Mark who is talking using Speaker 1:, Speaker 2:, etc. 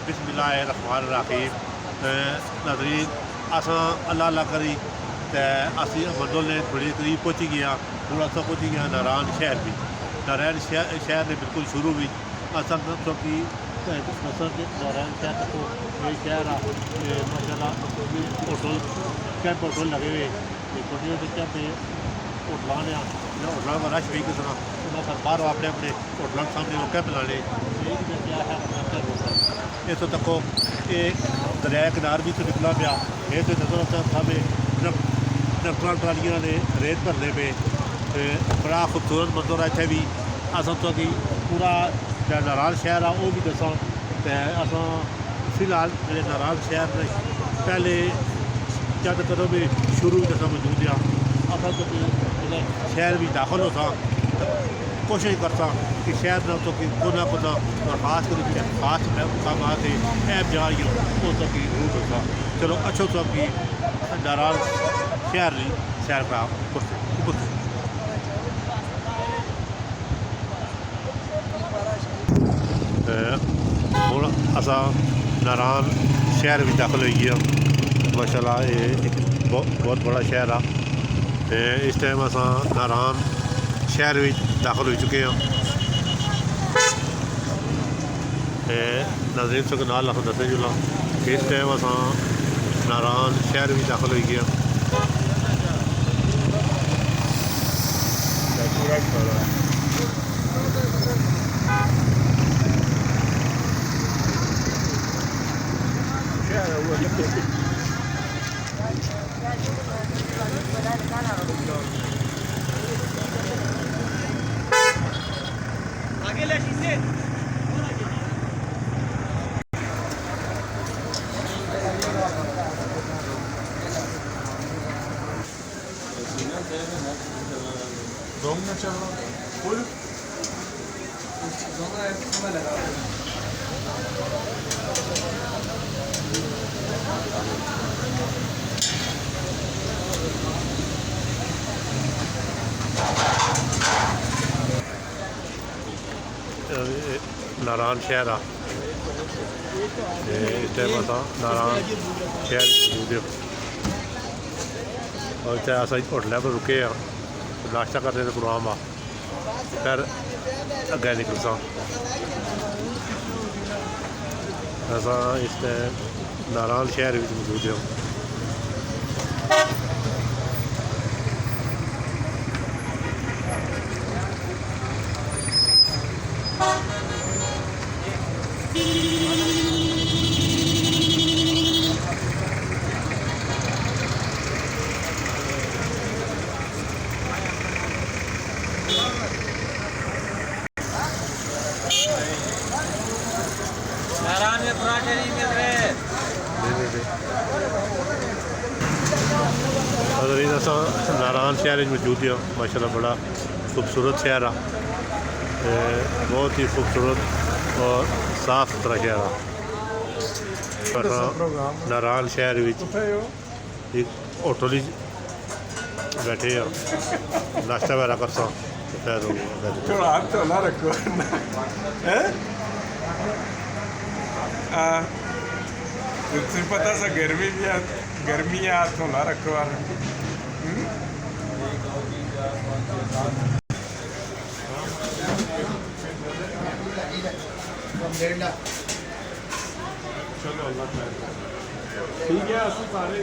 Speaker 1: बिस्मिल्लाहिर्रहमानिर्रहीम। नाज़रीन असां अल्लाह अल्लाह करी तो असी मंजिल ने थोड़ी करीब पहुँची गए। हूँ अस पहुँची गए नारायण शहर भी। नारायण शहर ने बिल्कुल शुरू भी असा क्योंकि नारायण शहर तक ये शहर आ माशाल्लाह होटल कैंप होटल लगे हुए छोटे छोटे कैंप होटलों ने होटलों का रश भी कितना उन्होंने बाहर अपने अपने होटलों के सामने वो कैंप लाने इतों तक ये दरिया किनार भी तो निकला पाया ये तो नजर आता सामने ट्रैक्टर ट्रालियां ने रेत भरने पे बड़ा खूबसूरत मंजर है। इतने भी असा तो कि पूरा जो नारायण शहर आ वो भी दसा तो असा फिलहाल जो नारायण शहर ने पहले जब कदों भी शुरू भी दसा मौजूद आ असा तो कि शहर भी दाखिल होता कोशिश करता कि शहर न तो कि कोना कोना और खास कर खास मकाम से ऐप जाइए वो तो कि रूट होता चलो अच्छो तो कि नारायण शहर नहीं शहर का ऊपर हूँ असा नारायण शहर भी दाखिल हो गया। माशाल्लाह ये एक बहुत बड़ा शहर आ। इस टाइम असा नारायण शहर में दाखिल हो चुके हैं। नाज़रीन सो नाल अस दसे जुला इस टाइम असा नारायण शहर में दाखिल हो गया। नारायण शहर आ इस टाइम अस नारायण शहर मौजूद और चाहे अस होटल पर रुके नाश्ता करने का प्रोग्राम आ फिर अगे निकलसा अस इस टाइम नारायण शहर में मौजूद हो। नारायण शहर में मौजूद है। माशाल्लाह बड़ा खूबसूरत शहर आ बहुत ही खूबसूरत और साफ सुथरा शहर आ। नारायण शहर में एक होटल ही बैठे आ नाश्ता वगैरह कर सा
Speaker 2: पता सा गर्मी भी गर्मी है हाथ धोला रखो चलो अल्लाह ठीक है सारे